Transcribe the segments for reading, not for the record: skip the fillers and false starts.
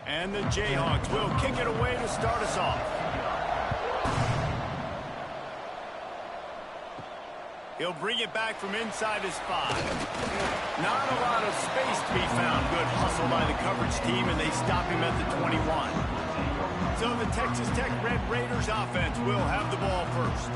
And the Jayhawks will kick it away to start us off. He'll bring it back from inside his 5. Not a lot of space to be found. Good hustle by the coverage team, and they stop him at the 21. So the Texas Tech Red Raiders offense will have the ball first.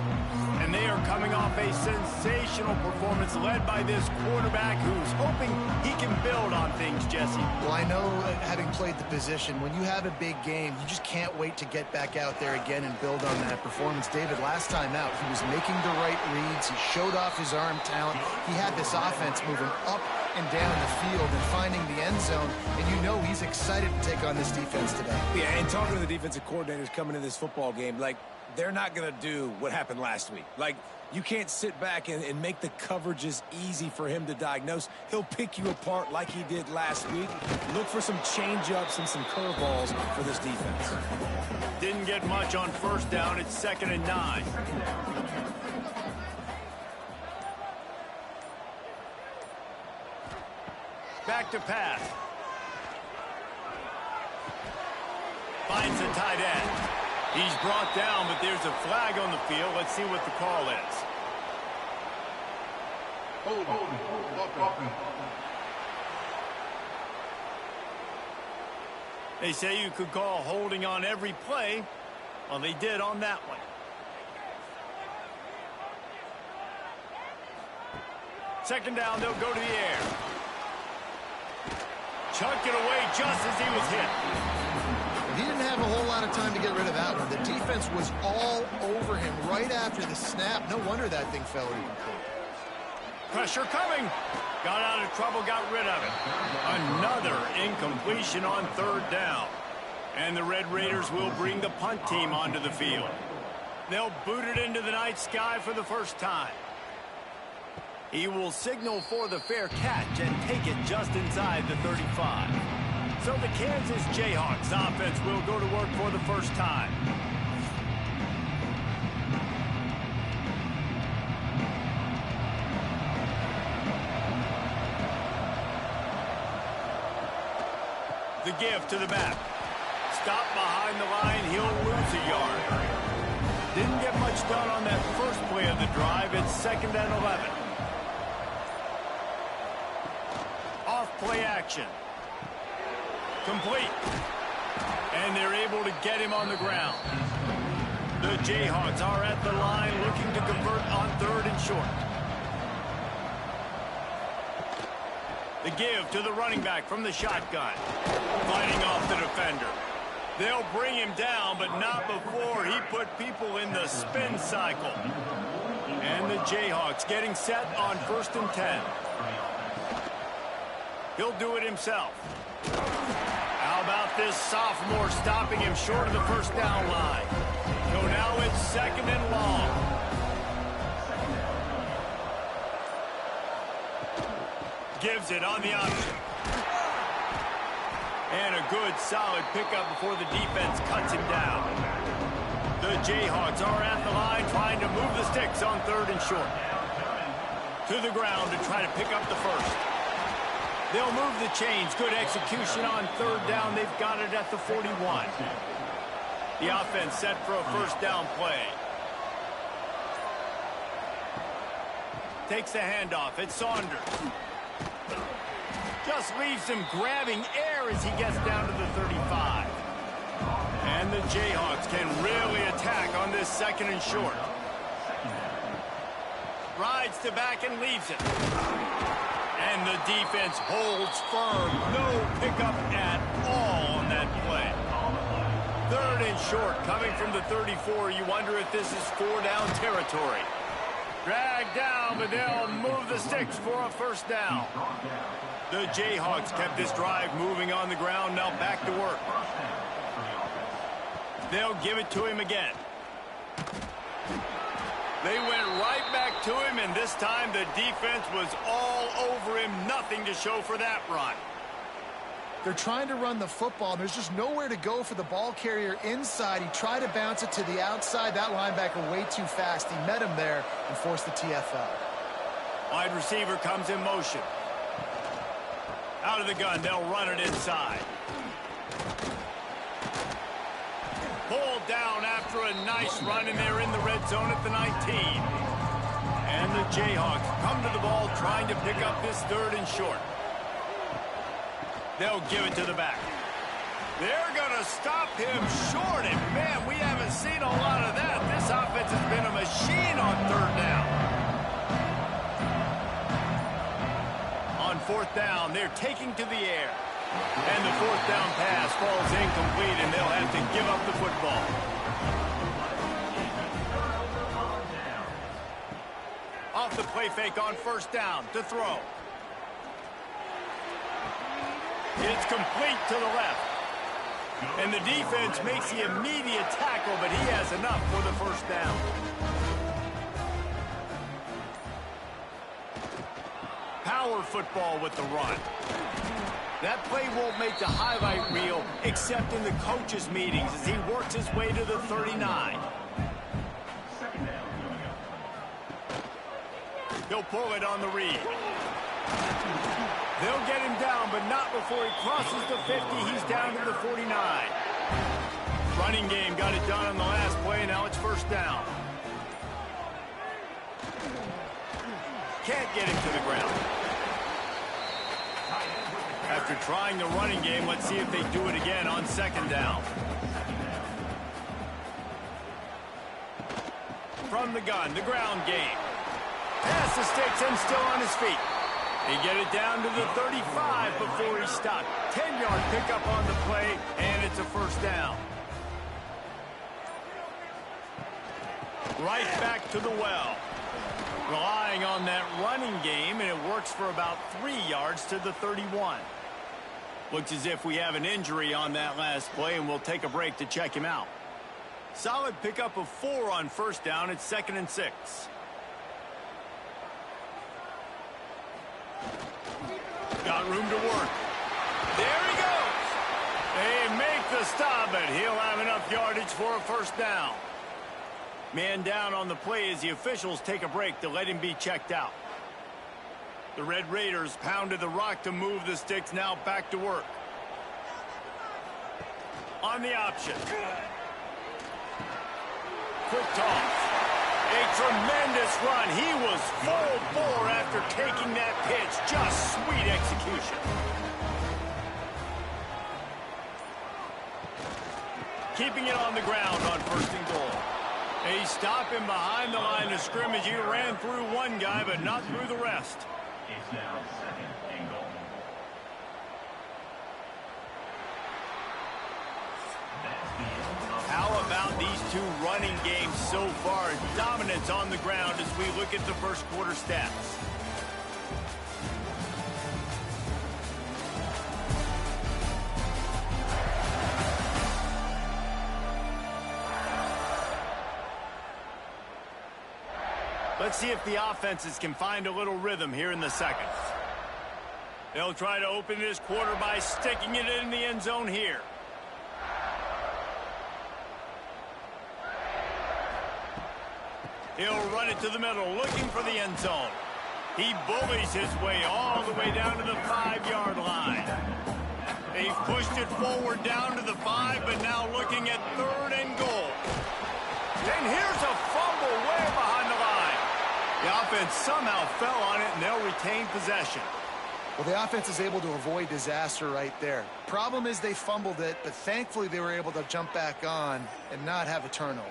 And they are coming off a sensational performance led by this quarterback who's hoping he can build on things, Jesse. Well, I know, having played the position, when you have a big game, you just can't wait to get back out there again and build on that performance. David, last time out, he was making the right reads. He showed off his arm talent. He had this offense moving up and down the field and finding the end zone, and you know he's excited to take on this defense today. Yeah, and talking to the defensive coordinators coming in this football game, like, they're not going to do what happened last week. Like, you can't sit back and make the coverages easy for him to diagnose. He'll pick you apart like he did last week. Look for some change-ups and some curveballs for this defense. Didn't get much on first down. It's 2nd and 9. Back to pass. Finds the tight end. He's brought down, but there's a flag on the field. Let's see what the call is. They say you could call holding on every play. Well, they did on that one. Second down, they'll go to the air. Chucked it away just as he was hit. He didn't have a whole lot of time to get rid of that one. The defense was all over him right after the snap. No wonder that thing fell incomplete. Pressure coming. Got out of trouble, got rid of it. Another incompletion on 3rd down. And the Red Raiders will bring the punt team onto the field. They'll boot it into the night sky for the first time. He will signal for the fair catch and take it just inside the 35. So the Kansas Jayhawks offense will go to work for the first time. The give to the back. Stop behind the line. He'll lose a yard. Didn't get much done on that first play of the drive. It's 2nd and 11. Off play action. Complete. And they're able to get him on the ground. The Jayhawks are at the line looking to convert on 3rd and short. The give to the running back from the shotgun. Fighting off the defender. They'll bring him down, but not before he put people in the spin cycle. And the Jayhawks getting set on 1st and 10. He'll do it himself. How about this sophomore stopping him short of the first down line? So now it's 2nd and long. Gives it on the option. And a good solid pickup before the defense cuts him down. The Jayhawks are at the line trying to move the sticks on 3rd and short. To the ground to try to pick up the first. They'll move the chains. Good execution on 3rd down. They've got it at the 41. The offense set for a first down play. Takes the handoff. It's Saunders. Just leaves him grabbing air as he gets down to the 35. And the Jayhawks can really attack on this 2nd and short. Rides to back and leaves it. And the defense holds firm. No pickup at all on that play. 3rd and short coming from the 34. You wonder if this is 4-down territory. Dragged down, but they'll move the sticks for a first down. The Jayhawks kept this drive moving on the ground. Now back to work. They'll give it to him again. They went right back to him, and this time the defense was all over him. Nothing to show for that run. They're trying to run the football. There's just nowhere to go for the ball carrier inside. He tried to bounce it to the outside. That linebacker way too fast. He met him there and forced the TFL. Wide receiver comes in motion. Out of the gun, they'll run it inside. pulled down after a nice run, and they're in the red zone at the 19. And the Jayhawks come to the ball trying to pick up this third and short. They'll give it to the back. They're going to stop him short, and man, we haven't seen a lot of that. This offense has been a machine on third down. On fourth down, they're taking to the air. And the fourth down pass falls incomplete, and they'll have to give up the football. Off the play fake on first down to throw. It's complete to the left. And the defense makes the immediate tackle, but he has enough for the first down. Power football with the run. That play won't make the highlight reel except in the coaches' meetings as he works his way to the 39. He'll pull it on the read. They'll get him down, but not before he crosses the 50. He's down to the 49. Running game got it done on the last play. Now it's first down. Can't get him to the ground. After trying the running game, let's see if they do it again on second down. From the gun, the ground game. Past the sticks and still on his feet. He get it down to the 35 before he stopped. 10-yard pickup on the play, and it's a first down. Right back to the well. Relying on that running game, and it works for about 3 yards to the 31. Looks as if we have an injury on that last play, and we'll take a break to check him out. Solid pickup of 4 on first down. It's 2nd and 6. Got room to work. There he goes. They make the stop, but he'll have enough yardage for a first down. Man down on the play as the officials take a break to let him be checked out. The Red Raiders pounded the rock to move the sticks, now back to work. On the option. Quick toss. A tremendous run. He was full bore after taking that pitch. Just sweet execution. Keeping it on the ground on first and goal. They stop him behind the line of scrimmage. He ran through one guy, but not through the rest. It's now 2nd and goal. How about these two running games so far? Dominance on the ground as we look at the first quarter stats. Let's see if the offenses can find a little rhythm here in the second. They'll try to open this quarter by sticking it in the end zone here. He'll run it to the middle, looking for the end zone. He bullies his way all the way down to the 5-yard line. They've pushed it forward down to the 5, but now looking at 3rd and goal. And here's a fumble way behind the line. The offense somehow fell on it, and they'll retain possession. Well, the offense is able to avoid disaster right there. Problem is they fumbled it, but thankfully they were able to jump back on and not have a turnover.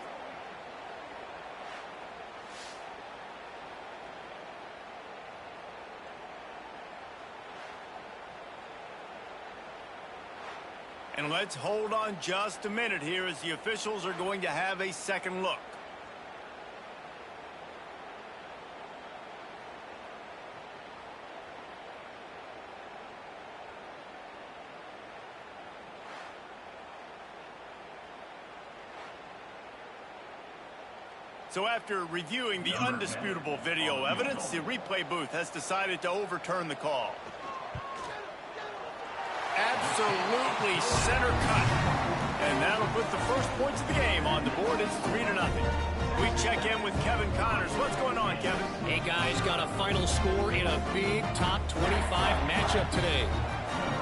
And let's hold on just a minute here as the officials are going to have a second look. So after reviewing the undisputable video evidence, the replay booth has decided to overturn the call. Absolutely center cut. And that'll put the first points of the game on the board. It's 3-0. We check in with Kevin Connors. What's going on, Kevin? Hey, guys, got a final score in a big top 25 matchup today.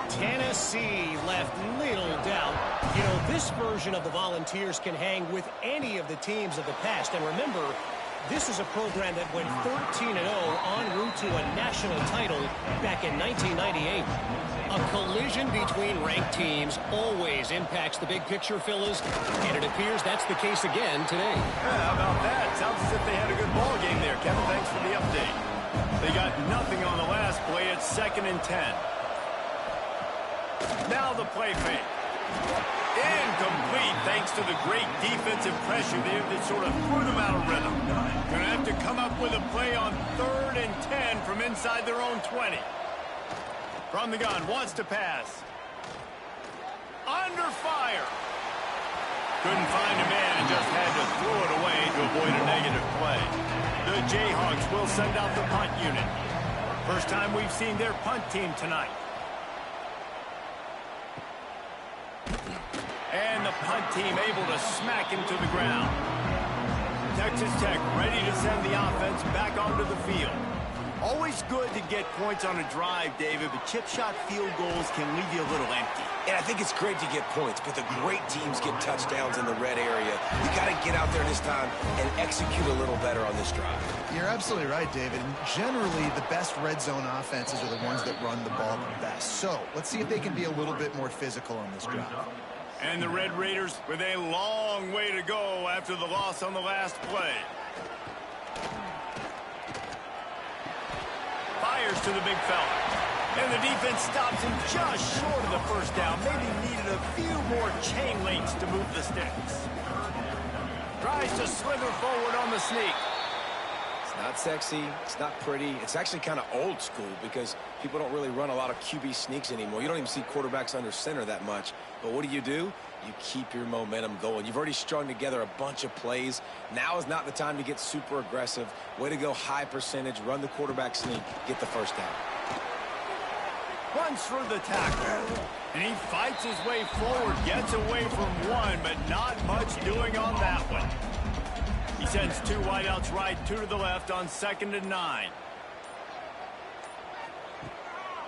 Tennessee left little doubt. You know, this version of the Volunteers can hang with any of the teams of the past. And remember, this is a program that went 13-0 en route to a national title back in 1998. A collision between ranked teams always impacts the big picture, fellas, and it appears that's the case again today. Yeah, how about that? Sounds as if they had a good ball game there. Kevin, thanks for the update. They got nothing on the last play. It's 2nd and 10. Now the play fake. Incomplete thanks to the great defensive pressure there that sort of threw them out of rhythm. Going to have to come up with a play on 3rd and 10 from inside their own 20. From the gun, wants to pass. Under fire. Couldn't find a man and just had to throw it away to avoid a negative play. The Jayhawks will send out the punt unit. First time we've seen their punt team tonight. And the punt team able to smack him to the ground. Texas Tech ready to send the offense back onto the field. Always good to get points on a drive, David, but chip shot field goals can leave you a little empty. And I think it's great to get points, but the great teams get touchdowns in the red area. You got to get out there this time and execute a little better on this drive. You're absolutely right, David. And generally, the best red zone offenses are the ones that run the ball the best. So let's see if they can be a little bit more physical on this drive. And the Red Raiders with a long way to go after the loss on the last play. Fires to the big fella. And the defense stops him just short of the first down. Maybe needed a few more chain links to move the sticks. Tries to slither forward on the sneak. It's not sexy. It's not pretty. It's actually kind of old school because people don't really run a lot of QB sneaks anymore. You don't even see quarterbacks under center that much. But what do? You keep your momentum going. You've already strung together a bunch of plays. Now is not the time to get super aggressive. Way to go high percentage. Run the quarterback sneak. Get the first down. Runs through the tackle. And he fights his way forward. Gets away from one, but not much doing on that one. He sends 2 wideouts right, 2 to the left on 2nd and 9.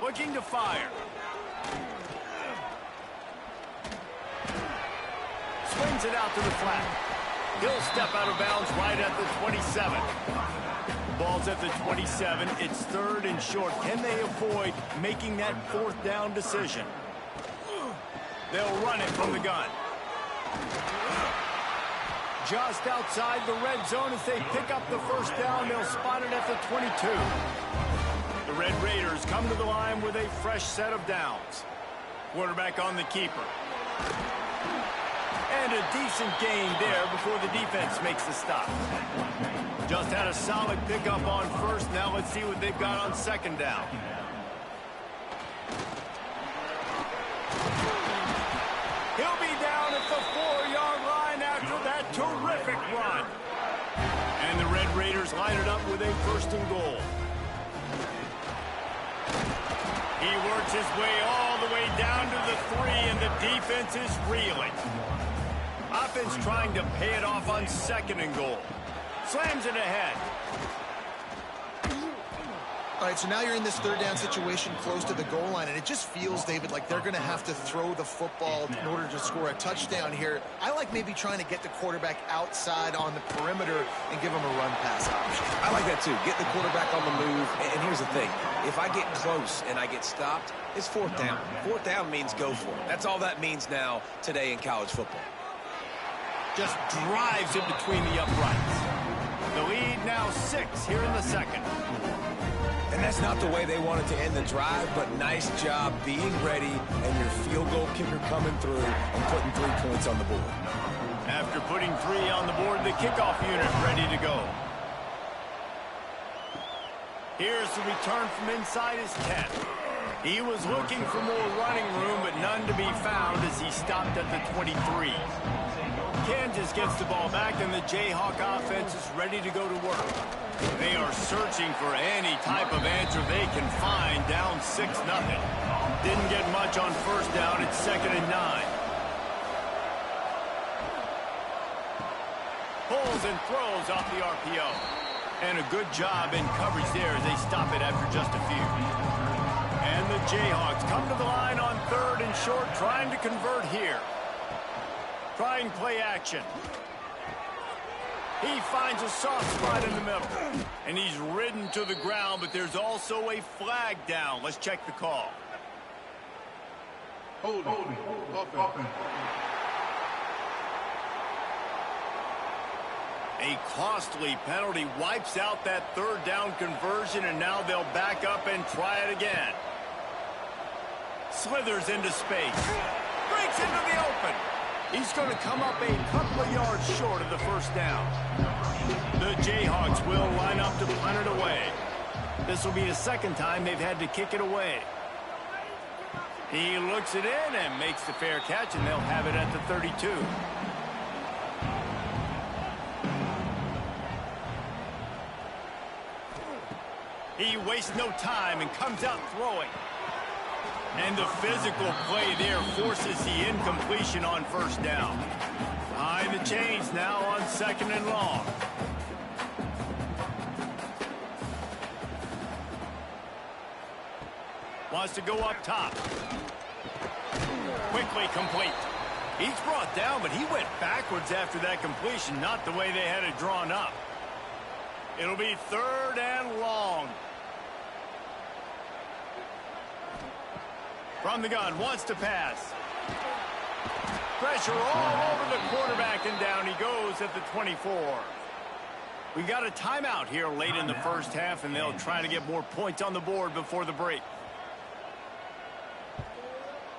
Looking to fire. Swings it out to the flat. He'll step out of bounds right at the 27. Ball's at the 27. It's 3rd and short. Can they avoid making that 4th down decision? They'll run it from the gun. Just outside the red zone as they pick up the first down. They'll spot it at the 22. The Red Raiders come to the line with a fresh set of downs. Quarterback on the keeper. And a decent gain there before the defense makes the stop. Just had a solid pickup on 1st. Now let's see what they've got on 2nd down. He'll be down at the 4-yard line after that terrific run. And the Red Raiders line it up with a 1st and goal. He works his way all the way down to the 3, and the defense is reeling. Offense trying to pay it off on 2nd and goal. Slams it ahead. All right, so now you're in this 3rd down situation close to the goal line, and it just feels, David, like they're going to have to throw the football in order to score a touchdown here. I like maybe trying to get the quarterback outside on the perimeter and give him a run-pass option. I like that, too. Get the quarterback on the move. And here's the thing. If I get close and I get stopped, it's 4th down. 4th down means go for it. That's all that means now today in college football. Just drives it between the uprights. The lead now 6 here in the 2nd. And that's not the way they wanted to end the drive, but nice job being ready and your field goal kicker coming through and putting 3 points on the board. After putting 3 on the board, the kickoff unit ready to go. Here's the return from inside his 10. He was looking for more running room, but none to be found as he stopped at the 23. Kansas gets the ball back, and the Jayhawk offense is ready to go to work. They are searching for any type of answer they can find, down 6-0. Didn't get much on 1st down. It's 2nd and 9. Pulls and throws off the RPO. And a good job in coverage there as they stop it after just a few. And the Jayhawks come to the line on 3rd and short, trying to convert here. Trying play action. He finds a soft spot in the middle. And he's ridden to the ground, but there's also a flag down. Let's check the call. Holding. Offense. A costly penalty wipes out that 3rd down conversion, and now they'll back up and try it again. Slithers into space. Breaks into the open. He's going to come up a couple of yards short of the 1st down. The Jayhawks will line up to punt it away. This will be the 2nd time they've had to kick it away. He looks it in and makes the fair catch, and they'll have it at the 32. He wastes no time and comes out throwing. And the physical play there forces the incompletion on 1st down. Behind the chains now on 2nd and long. Wants to go up top. Quickly complete. He's brought down, but he went backwards after that completion, not the way they had it drawn up. It'll be 3rd and long. From the gun, wants to pass. Pressure all over the quarterback, and down he goes at the 24. We got a timeout here late in the 1st half, and they'll try to get more points on the board before the break.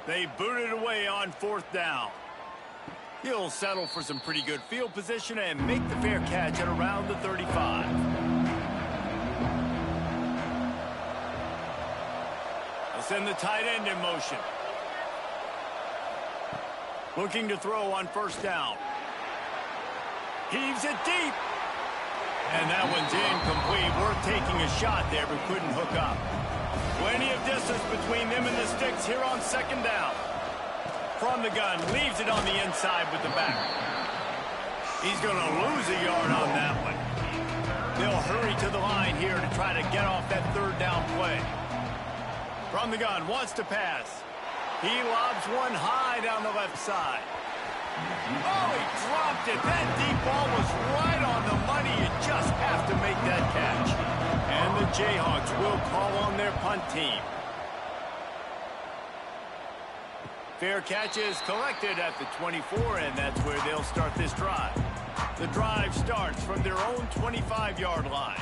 They boot it away on 4th down. He'll settle for some pretty good field position and make the fair catch at around the 35. They'll send the tight end in motion. Looking to throw on 1st down. Heaves it deep. And that one's incomplete. Worth taking a shot there, but couldn't hook up. Plenty of distance between them and the sticks here on 2nd down. From the gun, leaves it on the inside with the back. He's going to lose a yard on that one. They'll hurry to the line here to try to get off that 3rd down play. From the gun, wants to pass. He lobs one high down the left side. Oh, he dropped it. That deep ball was right on the money. You just have to make that catch. And the Jayhawks will call on their punt team. Fair catch is collected at the 24, and that's where they'll start this drive. The drive starts from their own 25-yard line.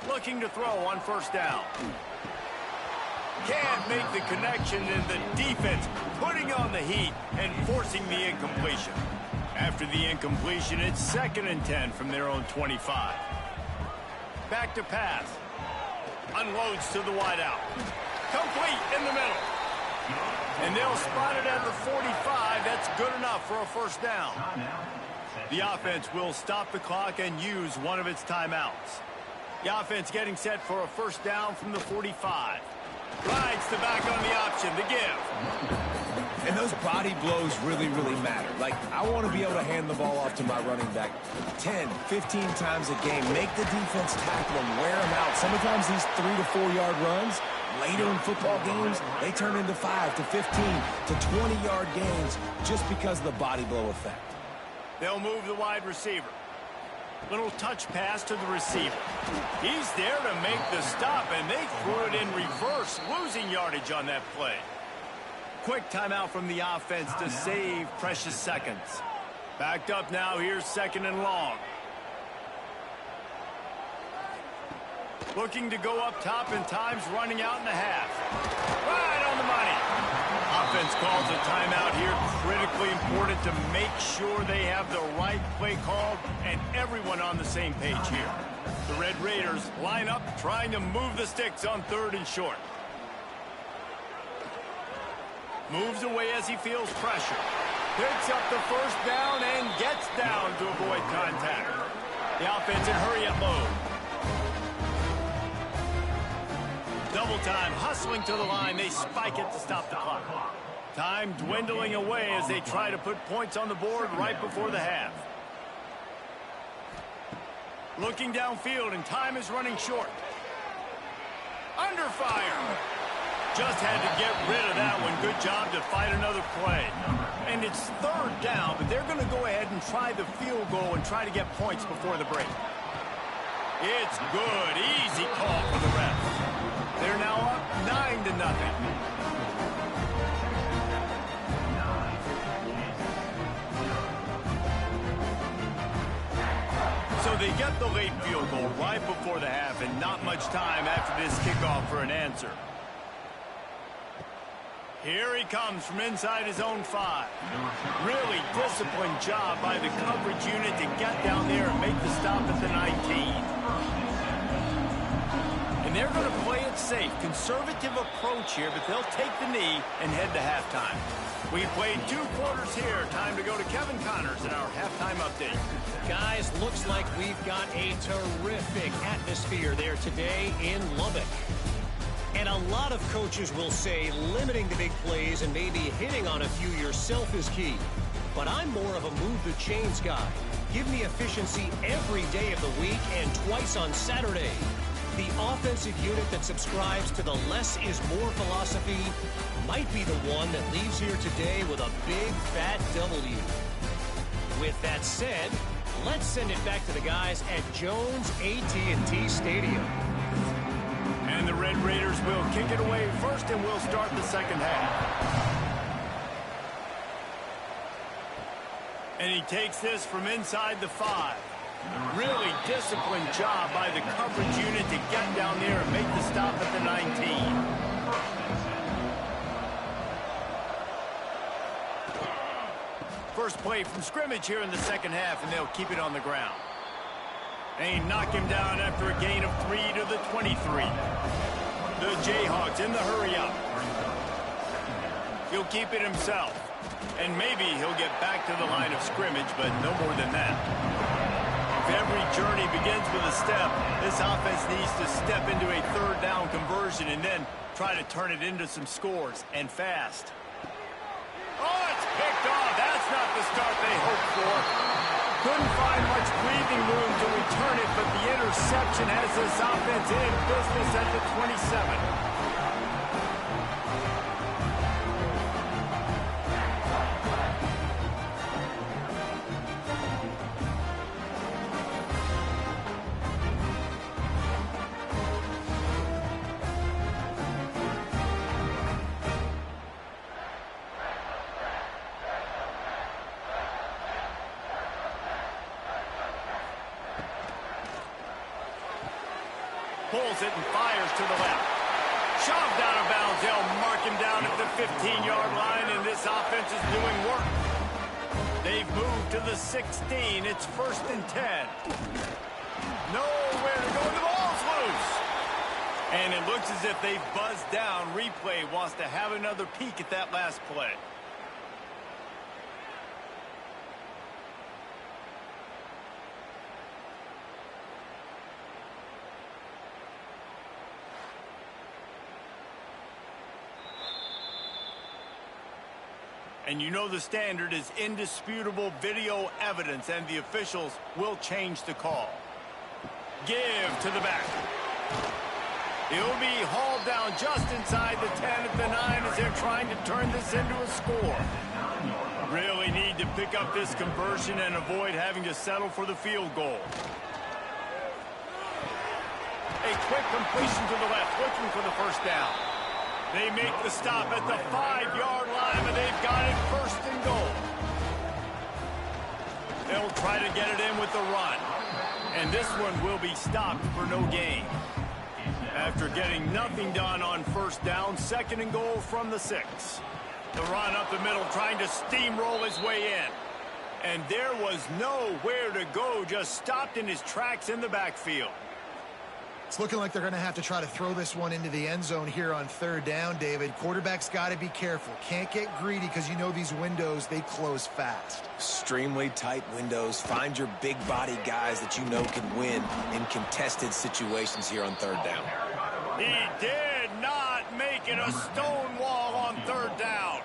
Looking to throw on 1st down. Can't make the connection, and the defense putting on the heat and forcing the incompletion. After the incompletion, it's 2nd and 10 from their own 25. Back to pass. Unloads to the wideout. Complete in the middle. And they'll spot it at the 45. That's good enough for a 1st down. The offense will stop the clock and use one of its timeouts. The offense getting set for a 1st down from the 45. Rides the back on the option, the give. And those body blows really, really matter. Like, I want to be able to hand the ball off to my running back 10, 15 times a game. Make the defense tackle him, wear him out. Sometimes these 3 to 4 yard runs, later in football games, they turn into 5 to 15 to 20-yard gains just because of the body blow effect. They'll move the wide receiver. Little touch pass to the receiver. He's there to make the stop, and they threw it in reverse, losing yardage on that play. Quick timeout from the offense to save precious seconds. Backed up now, here's 2nd and long. Looking to go up top, and time's running out in the half. Right on the money. Offense calls a timeout here. Critically important to make sure they have the right play called and everyone on the same page here. The Red Raiders line up trying to move the sticks on 3rd and short. Moves away as he feels pressure. Picks up the 1st down and gets down to avoid contact. The offense in hurry-up mode. Double time, hustling to the line. They spike it to stop the clock. Time dwindling away as they try to put points on the board right before the half. Looking downfield, and time is running short. Under fire. Just had to get rid of that one. Good job to fight another play. And it's third down, but they're going to go ahead and try the field goal and try to get points before the break. It's good. Easy call for the refs. They're now up 9-0. So they get the late field goal right before the half, and not much time after this kickoff for an answer. Here he comes from inside his own 5. Really disciplined job by the coverage unit to get down there and make the stop at the 19. And they're going to play it safe. Conservative approach here, but they'll take the knee and head to halftime. We played 2 quarters here. Time to go to Kevin Connors in our halftime update. Guys, looks like we've got a terrific atmosphere there today in Lubbock. And a lot of coaches will say limiting the big plays and maybe hitting on a few yourself is key. But I'm more of a move the chains guy. Give me efficiency every day of the week and twice on Saturday. The offensive unit that subscribes to the less is more philosophy might be the one that leaves here today with a big fat W. With that said, let's send it back to the guys at Jones AT&T Stadium. And the Red Raiders will kick it away first, and we'll start the second half. And he takes this from inside the 5. Really disciplined job by the coverage unit to get down there and make the stop at the 19. First play from scrimmage here in the second half, and they'll keep it on the ground. They knock him down after a gain of 3 to the 23. The Jayhawks in the hurry-up. He'll keep it himself. And maybe he'll get back to the line of scrimmage, but no more than that. If every journey begins with a step, this offense needs to step into a third down conversion and then try to turn it into some scores, and fast. Oh, it's picked off. That's not the start they hoped for. Couldn't find much breathing room to return it, but the interception has this offense in business at the 27. Pulls it and fires to the left. Shoved out of bounds. They'll mark him down at the 15-yard line, and this offense is doing work. They've moved to the 16. It's 1st and 10. Nowhere to go. The ball's loose. And it looks as if they've buzzed down. Replay wants to have another peek at that last play. And you know the standard is indisputable video evidence, and the officials will change the call. Give to the back. He'll be hauled down just inside the 10 at the 9 as they're trying to turn this into a score. Really need to pick up this conversion and avoid having to settle for the field goal. A quick completion to the left, looking for the first down. They make the stop at the 5-yard line, and they've got it 1st and goal. They'll try to get it in with the run. And this one will be stopped for no gain. After getting nothing done on 1st down, 2nd and goal from the 6. The run up the middle, trying to steamroll his way in. And there was nowhere to go, just stopped in his tracks in the backfield. It's looking like they're going to have to try to throw this one into the end zone here on 3rd down, David. Quarterback's got to be careful. Can't get greedy because you know these windows, they close fast. Extremely tight windows. Find your big body guys that you know can win in contested situations here on 3rd down. He did not make it a stone wall on 3rd down.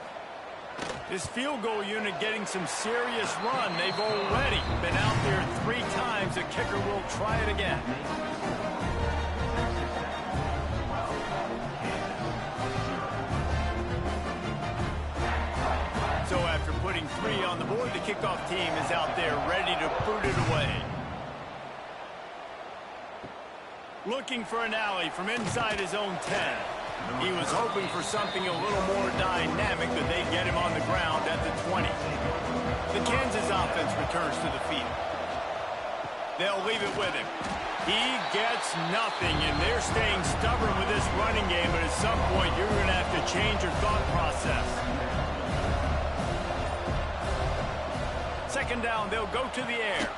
This field goal unit getting some serious run. They've already been out there 3 times. The kicker will try it again. board, the kickoff team is out there ready to boot it away. Looking for an alley from inside his own 10. He was hoping for something a little more dynamic, but they get him on the ground at the 20. The Kansas offense returns to the field. They'll leave it with him. He gets nothing, and they're staying stubborn with this running game, but at some point you're going to have to change your thought process. Second down, they'll go to the air.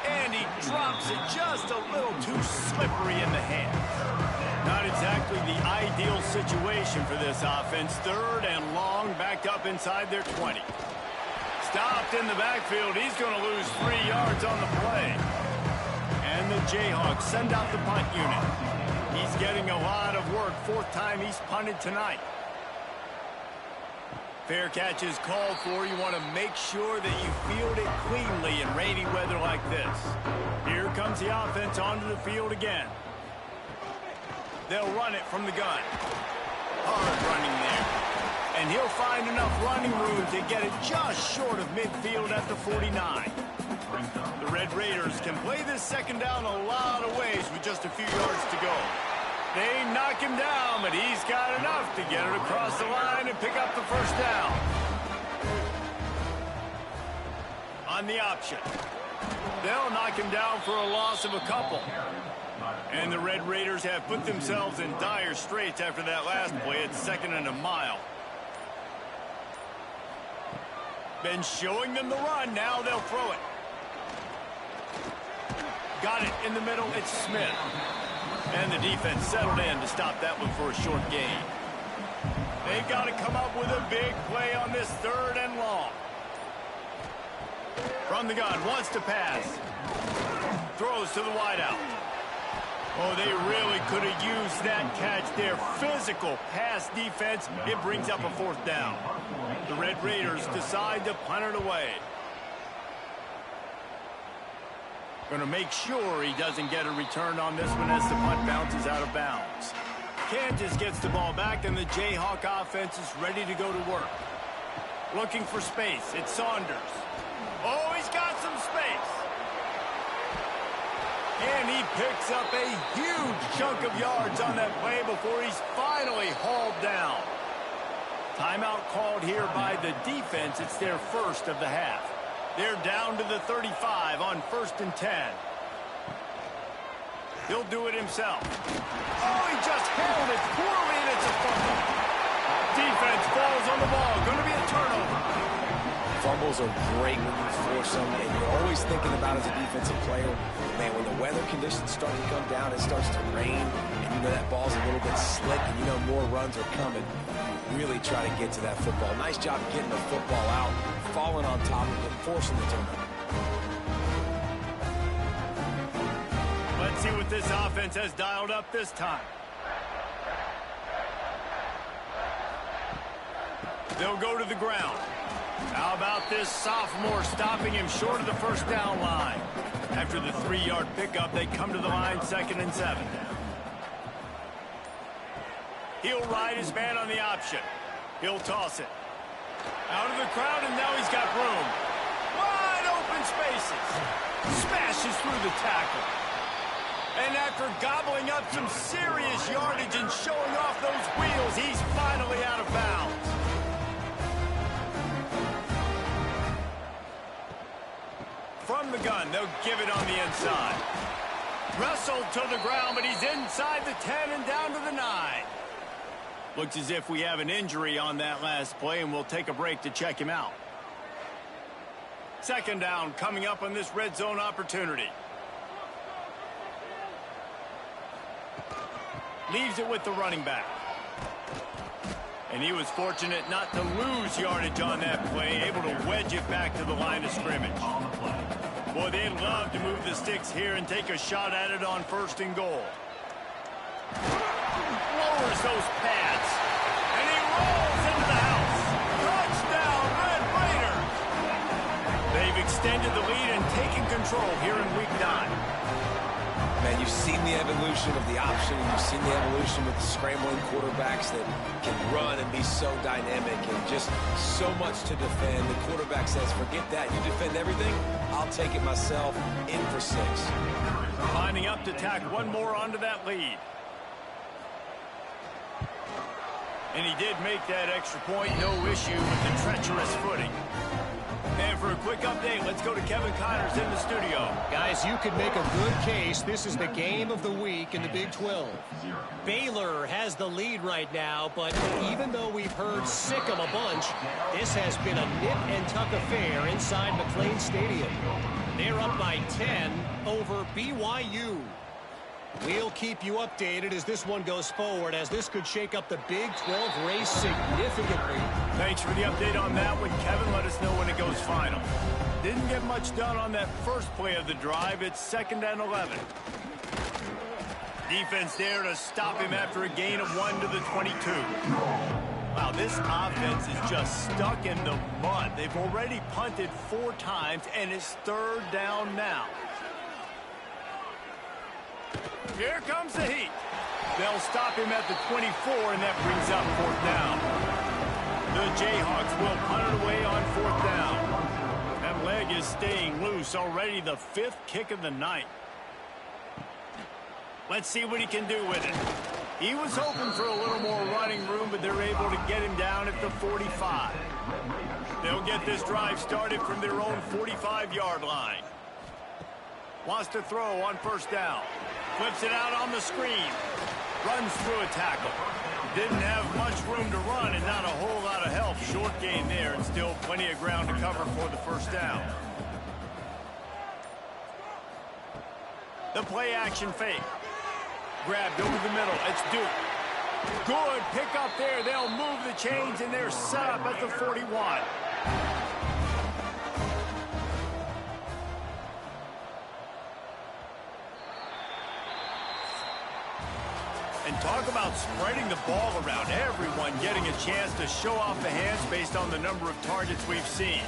And he drops it just a little too slippery in the hands. Not exactly the ideal situation for this offense. Third and long, backed up inside their 20. Stopped in the backfield. He's going to lose 3 yards on the play. And the Jayhawks send out the punt unit. He's getting a lot of work. 4th time he's punted tonight. Fair catch is called for. You want to make sure that you field it cleanly in rainy weather like this. Here comes the offense onto the field again. They'll run it from the gun. Hard running there. And he'll find enough running room to get it just short of midfield at the 49. The Red Raiders can play this second down a lot of ways with just a few yards to go. They knock him down, but he's got enough to get it across the line and pick up the first down. On the option. They'll knock him down for a loss of a couple. And the Red Raiders have put themselves in dire straits after that last play. It's 2nd and a mile. Been showing them the run. Now they'll throw it. Got it in the middle. It's Smith. And the defense settled in to stop that one for a short gain. They've got to come up with a big play on this 3rd and long. From the gun, wants to pass. Throws to the wideout. Oh, they really could have used that catch there. Physical pass defense. It brings up a 4th down. The Red Raiders decide to punt it away. Going to make sure he doesn't get a return on this one as the punt bounces out of bounds. Kansas gets the ball back, and the Jayhawk offense is ready to go to work. Looking for space. It's Saunders. Oh, he's got some space. And he picks up a huge chunk of yards on that play before he's finally hauled down. Timeout called here by the defense. It's their first of the half. They're down to the 35 on 1st and 10. He'll do it himself. Oh, he just held it poorly, and it's a fumble. Defense falls on the ball. Going to be a turnover. Fumbles are great when you force them, and you're always thinking about as a defensive player, man, when the weather conditions start to come down, it starts to rain, and you know that ball's a little bit slick, and you know more runs are coming. Really try to get to that football. Nice job getting the football out, falling on top of it, forcing the turnover. Let's see what this offense has dialed up this time. They'll go to the ground. How about this sophomore stopping him short of the 1st down line? After the 3-yard pickup, they come to the line 2nd and 7. He'll ride his man on the option. He'll toss it. Out of the crowd, and now he's got room. Wide open spaces. Smashes through the tackle. And after gobbling up some serious yardage and showing off those wheels, he's finally out of bounds. From the gun, they'll give it on the inside. Wrestled to the ground, but he's inside the 10 and down to the 9. Looks as if we have an injury on that last play, and we'll take a break to check him out. 2nd down coming up on this red zone opportunity. Leaves it with the running back. And he was fortunate not to lose yardage on that play, able to wedge it back to the line of scrimmage. Boy, they'd love to move the sticks here and take a shot at it on 1st and goal. Lowers those pads. And he rolls into the house. Touchdown, Red Raiders. They've extended the lead and taken control here in week 9. Man, you've seen the evolution of the option, and you've seen the evolution with the scrambling quarterbacks that can run and be so dynamic and just so much to defend. The quarterback says, forget that. You defend everything, I'll take it myself. In for 6. Lining up to tack one more onto that lead. And he did make that extra point. No issue with the treacherous footing. And for a quick update, let's go to Kevin Connors in the studio. Guys, you could make a good case. This is the game of the week in the Big 12. Baylor has the lead right now, but even though we've heard sick 'em a bunch, this has been a nip-and-tuck affair inside McLean Stadium. They're up by 10 over BYU. We'll keep you updated as this one goes forward, as this could shake up the Big 12 race significantly. Thanks for the update on that one, Kevin. Let us know when it goes final. Didn't get much done on that first play of the drive. It's 2nd and 11. Defense there to stop him after a gain of 1 to the 22. Wow, this offense is just stuck in the mud. They've already punted 4 times, and it's 3rd down now. Here comes the heat. They'll stop him at the 24, and that brings up 4th down. The Jayhawks will punt it away on 4th down. That leg is staying loose. Already the 5th kick of the night. Let's see what he can do with it. He was hoping for a little more running room, but they're able to get him down at the 45. They'll get this drive started from their own 45-yard line. Wants to throw on 1st down. Flips it out on the screen. Runs through a tackle. Didn't have much room to run and not a whole lot of help. Short gain there and still plenty of ground to cover for the 1st down. The play action fake. Grabbed over the middle. It's Duke. Good pick up there. They'll move the chains and they're set up at the 41. And talk about spreading the ball around. Everyone getting a chance to show off the hands based on the number of targets we've seen.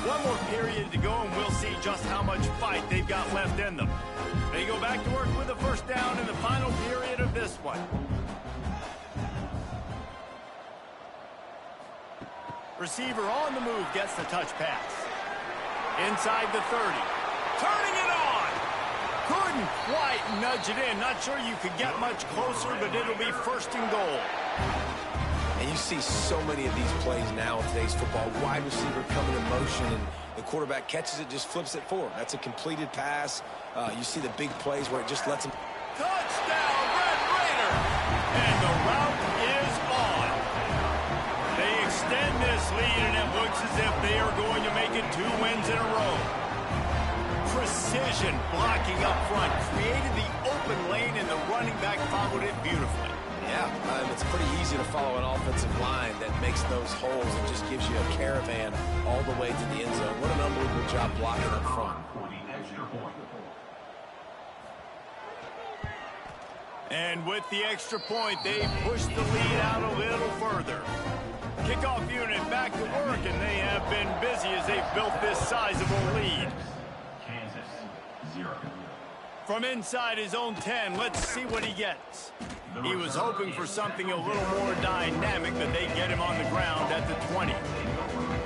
One more period to go, and we'll see just how much fight they've got left in them. They go back to work with a 1st down in the final period of this one. Receiver on the move gets the touch pass. Inside the 30. Turning it on! Couldn't quite nudge it in. Not sure you could get much closer, but it'll be 1st and goal. And you see so many of these plays now in today's football. Wide receiver coming in motion, and the quarterback catches it, just flips it forward. That's a completed pass. You see the big plays where it just lets him. Touchdown, Red Raider! And the route is on. They extend this lead, and it looks as if they are going to make it 2 wins in a row. Precision blocking up front. Created the open lane, and the running back followed it beautifully. Yeah, it's pretty easy to follow an offensive line that makes those holes and just gives you a caravan all the way to the end zone. What an unbelievable job blocking up front. And with the extra point, they push the lead out a little further. Kickoff unit back to work, and they have been busy as they've built this sizable lead. Kansas, 0. From inside his own 10, let's see what he gets. He was hoping for something a little more dynamic, but they get him on the ground at the 20.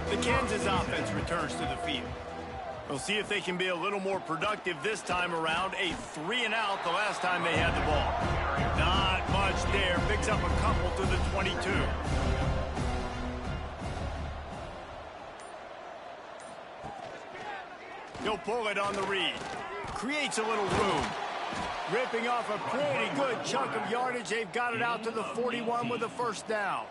The Kansas offense returns to the field. We'll see if they can be a little more productive this time around. A 3-and-out the last time they had the ball. Not much there. Picks up a couple to the 22. He'll pull it on the read. Creates a little room. Ripping off a pretty good chunk of yardage. They've got it out to the 41 with a 1st down.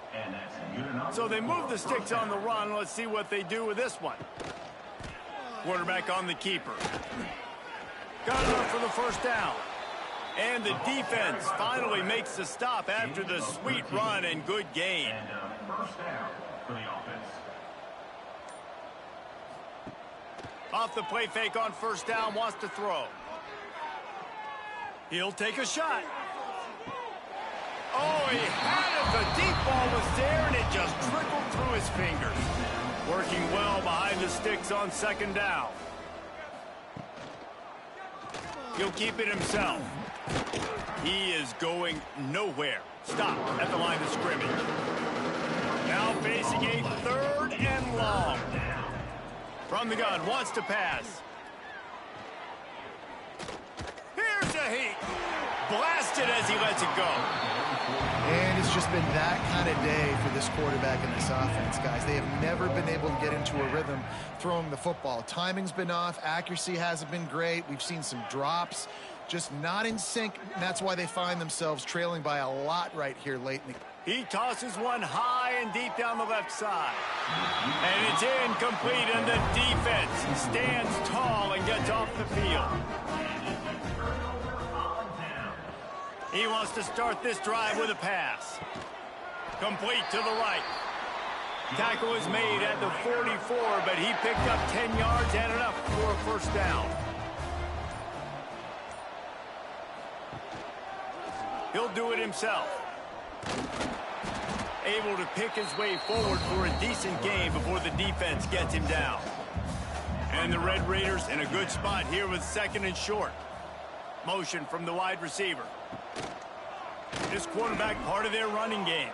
So they move the sticks on the run. Let's see what they do with this one. Quarterback on the keeper. Got enough for the 1st down. And the defense finally makes the stop after the sweet run and good gain. And 1st down for the offense. Off the play fake on 1st down, wants to throw. He'll take a shot. Oh, he had it. The deep ball was there, and it just trickled through his fingers. Working well behind the sticks on second down. He'll keep it himself. He is going nowhere. Stop at the line of scrimmage. Now facing a third and long. From the gun, wants to pass. Here's a heat. Blasted as he lets it go. And it's just been that kind of day for this quarterback and this offense, guys. They have never been able to get into a rhythm throwing the football. Timing's been off. Accuracy hasn't been great. We've seen some drops. Just not in sync. And that's why they find themselves trailing by a lot right here late in the game. He tosses one high and deep down the left side. And it's incomplete, and the defense stands tall and gets off the field. He wants to start this drive with a pass. Complete to the right. Tackle is made at the 44, but he picked up 10 yards and enough for a first down. He'll do it himself. Able to pick his way forward for a decent game before the defense gets him down. And the Red Raiders in a good spot here with second and short. Motion from the wide receiver. This quarterback part of their running game.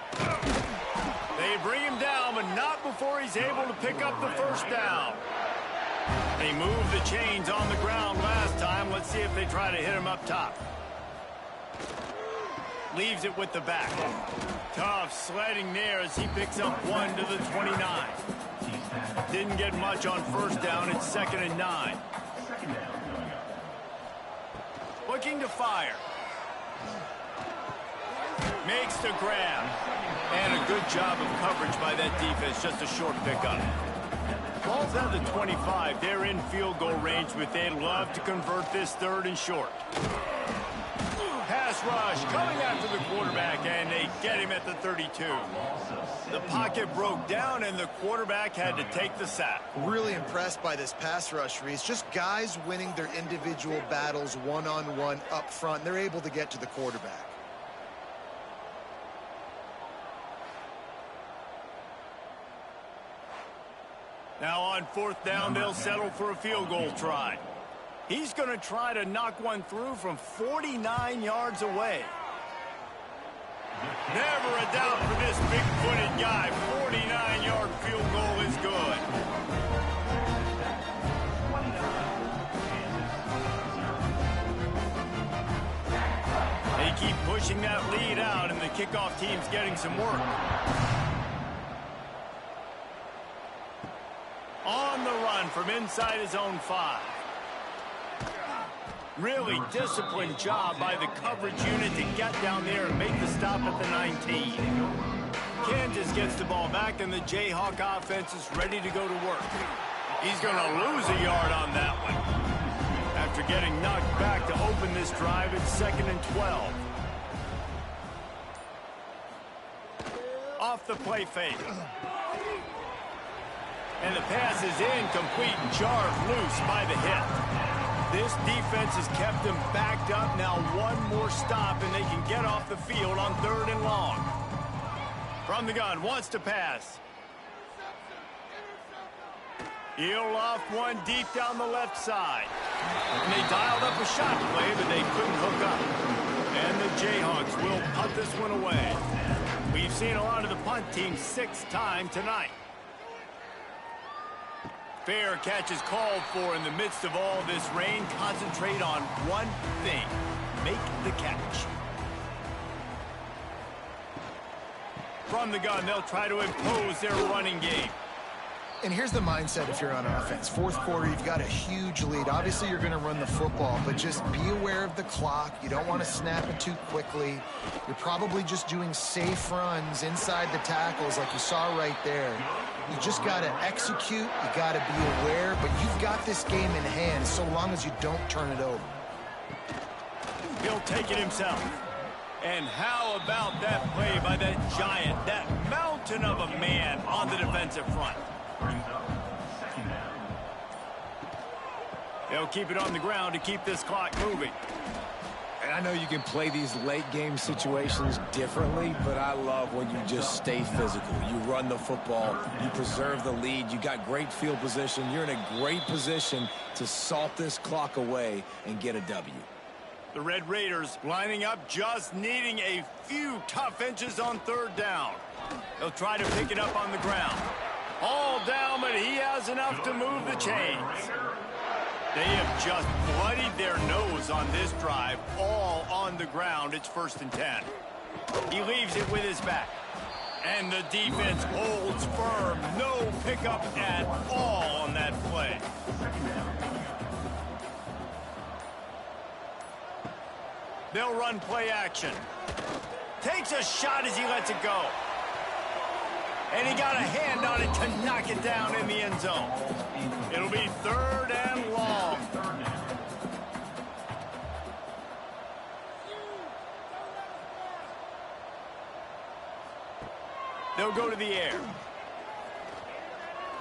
They bring him down, but not before he's able to pick up the first down. They moved the chains on the ground last time. Let's see if they try to hit him up top. Leaves it with the back. Tough sledding there as he picks up one to the 29. Didn't get much on first down. It's 2nd and 9. Looking to fire. Makes the grab. And a good job of coverage by that defense. Just a short pickup. Ball's at the 25. They're in field goal range, but they'd love to convert this 3rd and short. Pass rush coming after the quarterback, and they get him at the 32. The pocket broke down, and the quarterback had to take the sack. Really impressed by this pass rush, Reese. Just guys winning their individual battles one-on-one up front. They're able to get to the quarterback. Now on 4th down, they'll settle for a field goal try. He's going to try to knock one through from 49 yards away. Never a doubt for this big-footed guy. 49-yard field goal is good. They keep pushing that lead out, and the kickoff team's getting some work. On the run from inside his own 5. Really disciplined job by the coverage unit to get down there and make the stop at the 19. Kansas gets the ball back, and the Jayhawk offense is ready to go to work. He's going to lose a yard on that one. After getting knocked back to open this drive, it's 2nd and 12. Off the play fake. And the pass is incomplete, jarred loose by the hit. This defense has kept them backed up. Now one more stop, and they can get off the field on 3rd and long. From the gun, wants to pass. He'll off one deep down the left side. And they dialed up a shot play, but they couldn't hook up. And the Jayhawks will punt this one away. We've seen a lot of the punt team 6 times tonight. Fair catch is called for in the midst of all this rain. Concentrate on one thing. Make the catch. From the gun, they'll try to impose their running game. And here's the mindset if you're on offense. 4th quarter, you've got a huge lead. Obviously, you're going to run the football, but just be aware of the clock. You don't want to snap it too quickly. You're probably just doing safe runs inside the tackles like you saw right there. You just got to execute. You got to be aware, but you've got this game in hand so long as you don't turn it over. He'll take it himself. And how about that play by that giant, that mountain of a man on the defensive front? They'll keep it on the ground to keep this clock moving. And I know you can play these late-game situations differently, but I love when you just stay physical. You run the football, you preserve the lead, you got great field position. You're in a great position to salt this clock away and get a W. The Red Raiders lining up, just needing a few tough inches on third down. They'll try to pick it up on the ground. All down, but he has enough to move the chains. They have just bloodied their nose on this drive, all on the ground. It's 1st and 10. He leaves it with his back. And the defense holds firm. No pickup at all on that play. They'll run play action. Takes a shot as he lets it go. And he got a hand on it to knock it down in the end zone. It'll be 3rd and long. They'll go to the air.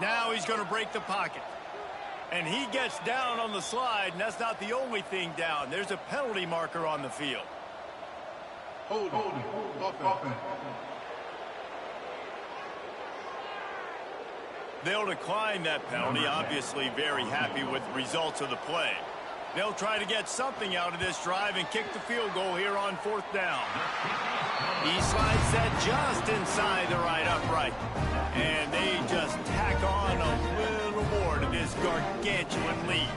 Now he's going to break the pocket. And he gets down on the slide, and that's not the only thing down. There's a penalty marker on the field. Hold offense. They'll decline that penalty, obviously very happy with the results of the play. They'll try to get something out of this drive and kick the field goal here on 4th down. He slides that just inside the right upright. And they just tack on a little more to this gargantuan lead.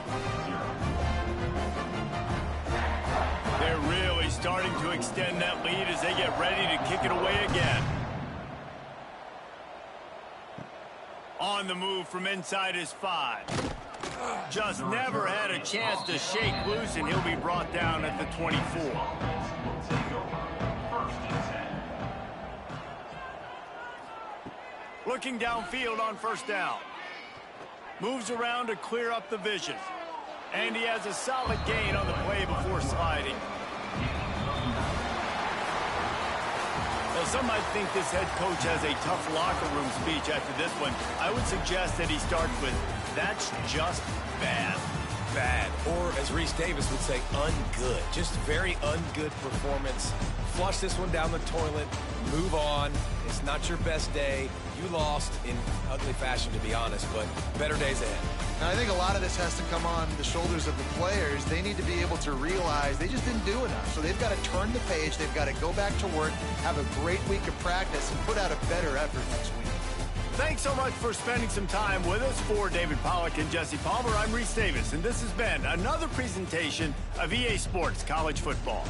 They're really starting to extend that lead as they get ready to kick it away again. On the move from inside his 5. Just never had a chance to shake loose, and he'll be brought down at the 24. Looking downfield on 1st down. Moves around to clear up the vision. And he has a solid gain on the play before sliding. Well, some might think this head coach has a tough locker room speech after this one. I would suggest that he starts with, "That's just bad." Bad, or as Reese Davis would say, ungood. Just very ungood performance. Flush this one down the toilet. Move on. It's not your best day. You lost in ugly fashion, to be honest, but better days ahead. And I think a lot of this has to come on the shoulders of the players. They need to be able to realize they just didn't do enough. So they've got to turn the page. They've got to go back to work, have a great week of practice, and put out a better effort next week. Thanks so much for spending some time with us. For David Pollack and Jesse Palmer, I'm Reese Davis, and this has been another presentation of EA Sports College Football.